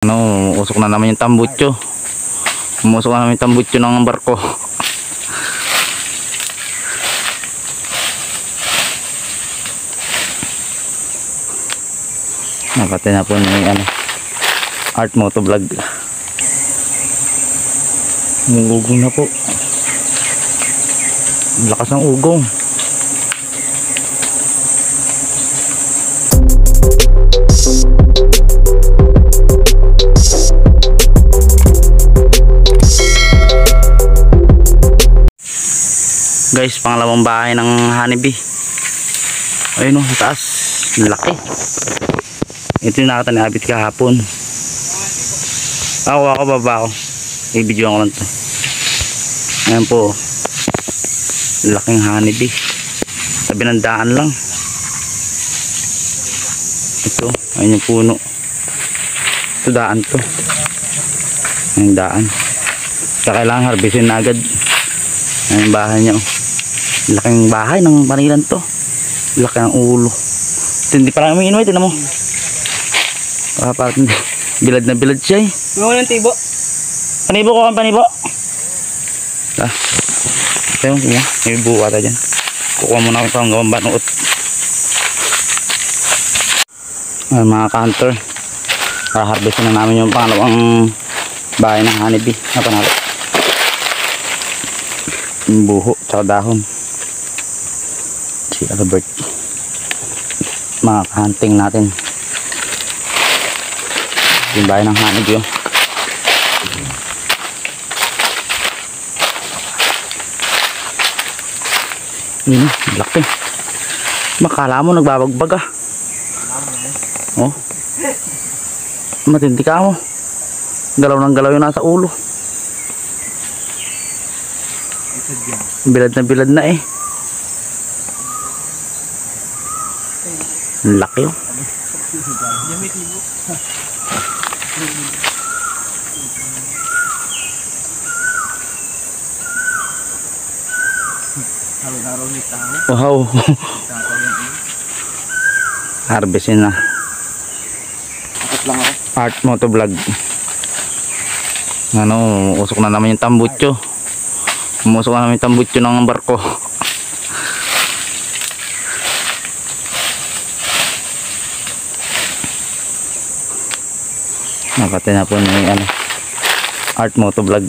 Usok na naman yung tambutso. Umusok na naman yung tambutso ng barko. Nakatay na po ng Art Motovlog. Umugong na po. Lakas ng ugong. Guys, pangalawang bahay ng honeybee. Ayun o, sa taas. Laki. Ito yung nakita ni Abit kahapon. Ako baba ako. I-video ko lang to. Ayan po. Laking honeybee. Sabi ng daan lang. Ito, ayun yung puno. Ito daan to. Ayun daan. Kailangan harbisin na agad. Ayun yung bahay niya. Laking bahay ng panilan to. Laki ng ulo. Ito, hindi parang umiinom. Ito na mo. Parang bilad na bilad siya eh. Mga ng tibo. Panibo ko ang panibo. Ito yung kuha. May buwa tayo dyan. Kukuha muna ako ito ang gawang banuot. Mga ka-hunter. Harvestin na namin yung pangalawang bahay ng honeybee na panalo. Yung buho tsaka dahon. Si Albert. Mga ka-hunting natin. Yung bahay ng honeybee yun. Yun, laki. Makala mo nagbabagbag ah. Oh. Matindi ka mo. Galaw ng galaw yung nasa ulo. Bilad na eh. Laki oh. Wow. Harvestin na. Art Motovlog. Usok na naman yung tambutso. Umusok na naman yung tambutso ng barko. Nakatay na po ng Art Motovlog.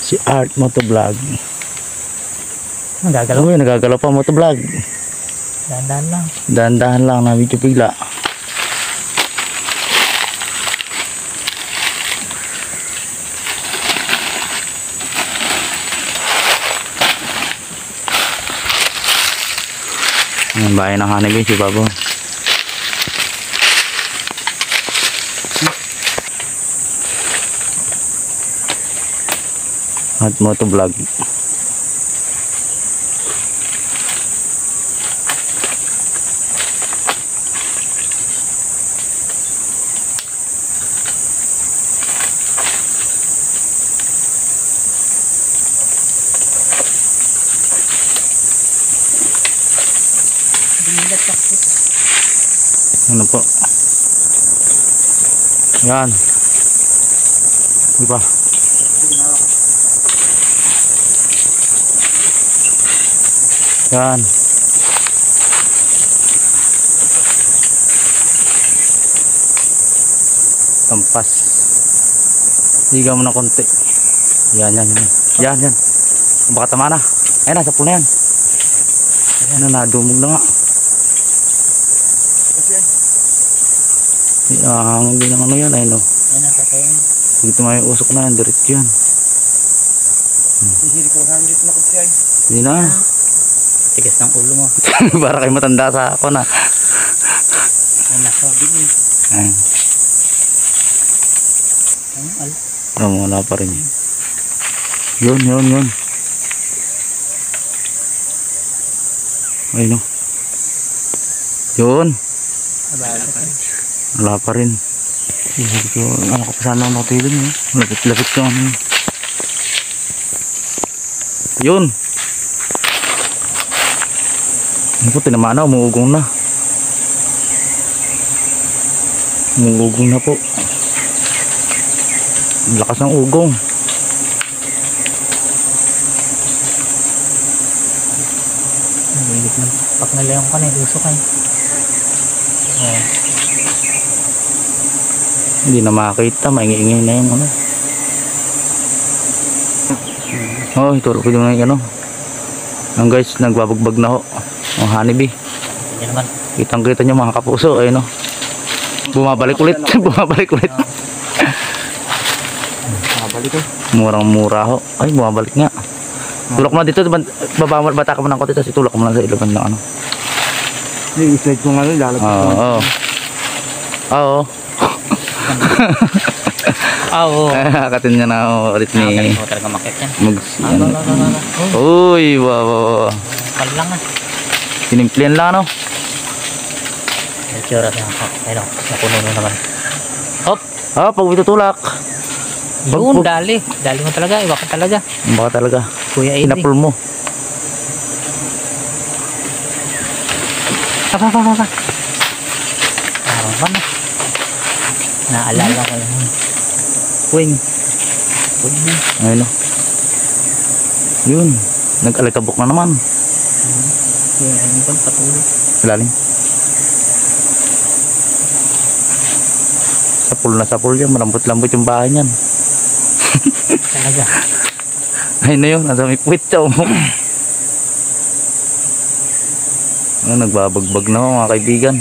Si Art Motovlog. Nagagalaw yun, nagagalaw pa motovlog. Dahan-dahan lang. Dahan-dahan lang na video bigla. Ang bahay ng honeybee si Babo. At motovlog. Ano po? Yan. Di ba? Yan. Tampas. Liga mo na konti. Yan. Yan. Baka tama na. Ayun na, sa puno yan. Ayan na, dumog na nga. Hindi na ano yan, ayun o. Ayun na, kakain. Dito may usok na yan, diretso yan. Hindi ko saan dito na kapsiyay. Hindi na. Tigas ng ulo mo. Para kayo matanda sa ako na. Ayun na, sabi mo. Ayun. Wala pa rin. Yun. Ayun o. Yun. Wala pa rin. Ano ko pa sana ang natilin eh. Lapit ko ano. Yun. Ano po, tinamaan na, umuugong na. Umugong na po. Ang lakas ng ugong. Nagigit ng pak na leong ka na. Usok ka. Hindi na makakita. Maingi-ingay na yung ano. Oh, ituro ko yung ano. Ang guys, nagbabagbag na ho. Ang honeybee. Hindi naman. Kitang kita nyo mga kapuso. Ayun o. Bumabalik ulit. Bumabalik ulit. Bumabalik eh. Murang mura ho. Ay, bumabalik nga. Tulak mo na dito. Bata ka mo ng konti. Tapos itulak mo na sa ilaban ng ano. Yung slide ko nga lalagay. Oo. Oo. Oo. Akatin niya na ako ulit ni Nakakalit ko talaga makit yan. Uy, wow. Kalang ah. Sinimplihan lang ano. May tsura siya. Ayun, napuno na naman. Hop! Ah, pag itutulak. Yun, dali. Dali mo talaga. Iwa ka talaga. Baka talaga. Kuya Edri. Pinapul mo. Pa. Parang ba na? Naalala ko yun. Wing. Wing na. Ayun o. Yun. Nag-alikabok na naman. Kuya Edri pa patuloy. Lalim. Sapul yan. Malambot-lambot yung bahay niyan. Talaga. Ayun na yun. Nasa may puwit siya. Nagbabagbag na ako mga kaibigan.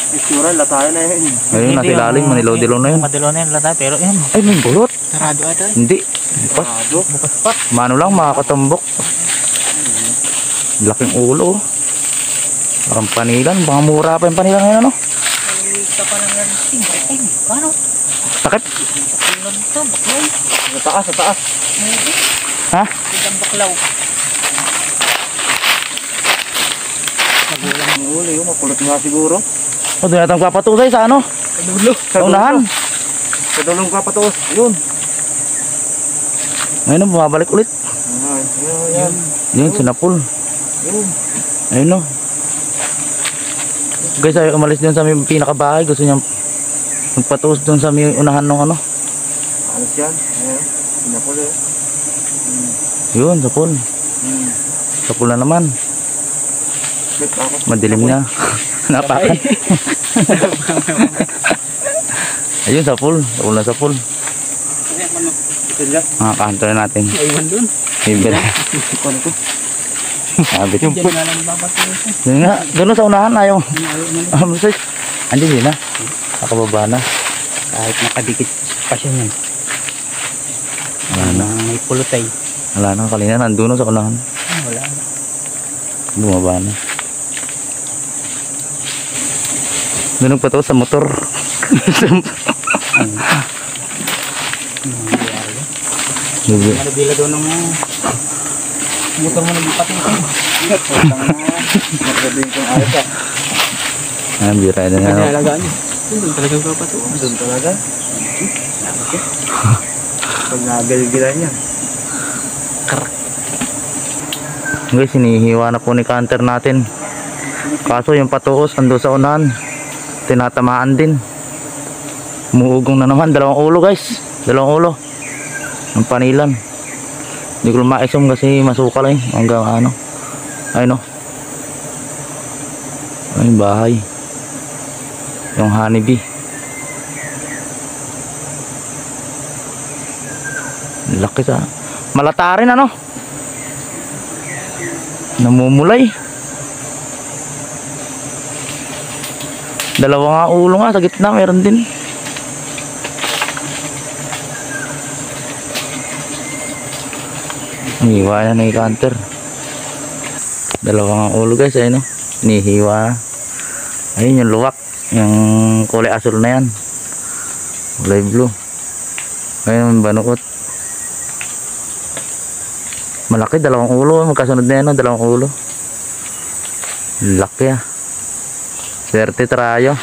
Isura, latayo na yun. Ayun, nasa ilalim. Manilaw-dilaw na yun. Madilaw na yun, latayo. Pero yun. Ay, may bulot. Sarado ata. Hindi. Sarado. Bukas pa. Mano lang, makakatambok. Laking ulo. Parang panilan. Baka mura pa yung panilan ngayon, ano? Ay, ka pa ng ranting. Ay, paano? Takip. Pakulan ito, baklaw. Sa taas. Ha? Isang baklaw. Magulang ng ulo yun. Mapulot nga siguro. O, doon natin papatusay sa ano? Sa dulo. Sa unahan. Sa dulong ka pa to. Yun. Ayun, bumabalik ulit. Yan. Yun, sinapul. Yun. Ayun o. Guys, ayaw umalis dun sa may pinakabahay. Gusto niyang magpatuos dun sa may unahan ng ano. Alas yan. Ayan. Sinapul eh. Yun, sapul. Sapul na naman. Madilim na. Napakan. Ayun, sapul. Sapul na sapul. Kanto na natin. Ayun dun. Ibig. Sabit yung Diyan nga lang babatuloy. yun nga, doon sa unahan ayaw. Andiyan din na. Nakababa na. Kahit nakadikit pa siya yan. Wala na. May pulutay. Wala na. Kanina nandun sa unahan. Wala na. Bumaba na. Doon pa to sa motor. Manabila daw ng motor mo nagpatintay. Magsabihin kong ayos ah. Ayan, bira na nga. Alagaan niyo. Doon talaga papatuwa. Doon talaga? Pag nagalgilan niya. Guys, hinihiwa na po ni Canter natin. Kaso yung patuos nandun sa unahan. Tinatamaan din. Umuugong na naman. Dalawang ulo guys. Dalawang ulo. Ang panilan. Hindi ko maisom kasi masukal eh. Hanggang ano. Ayun o. Ay, bahay. Yung honeybee. Laki sa. Malata rin ano. Namumulay. Dalawa nga ulo nga sa gitna. Meron din. Hiwa na ni Canter. Dalawa nga ulo guys. Ayun o. Nihiwa. Ayun yung luwak. Yung kulay asul na yan. Kulay blue. Ayun banuot. Malaki, dalawang ulo. Magkasunod na yan, dalawang ulo. Laki ah. Swerte trayo.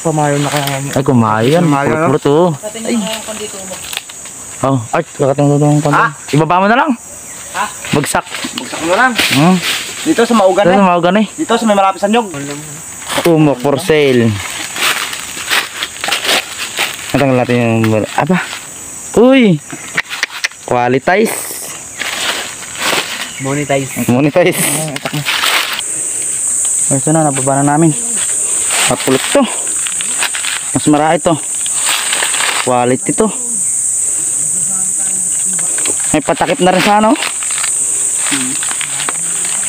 Pamayo na kaya. Ay, kumayo yan. Pulot-pulot oh. Oh, ay, kakating ng konti. Ibaba mo na lang. Ha? Bagsak. Bugsak mo lang. Hmm. Dito sa maugan Ito eh. na mga ganay. Dito sa may malapit sa nyog. Tumok for sale. Natanggal natin yung... Aba! Uy! Qualitize! Monetize. Monetize! Ito na, nababa na namin. Mapulot to. Mas marami to. Quality to. May patakip na rin sa ano.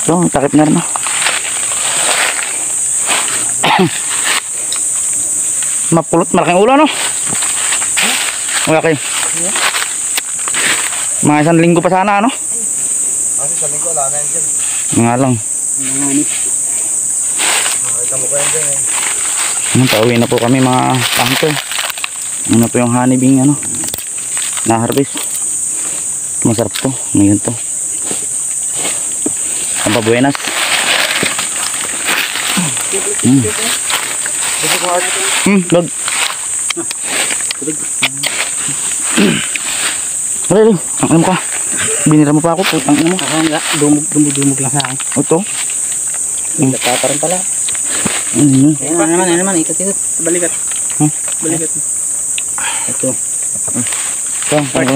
Ito, takip na rin. Mapulot, malaking ulo no. Okay. Mga 1 linggo pa sana ano. Kasi sa linggo, wala na yan dyan. Nga lang. Nakita mo ko yan dyan eh. Pauwi na po kami mga pangko. Ano po yung honeybee ano. Na-harvest. Masarap to. Ngayon to. Pampabuenas. Bag. Dali, ang ano ka? Binira mo pa ako, putang ina mo. Ako nga, dumug lang sa akin. Ito. Natata rin pala. Ayan naman, ikot-ikot. Balikat. Balikat. Ito. Ito, ang bag.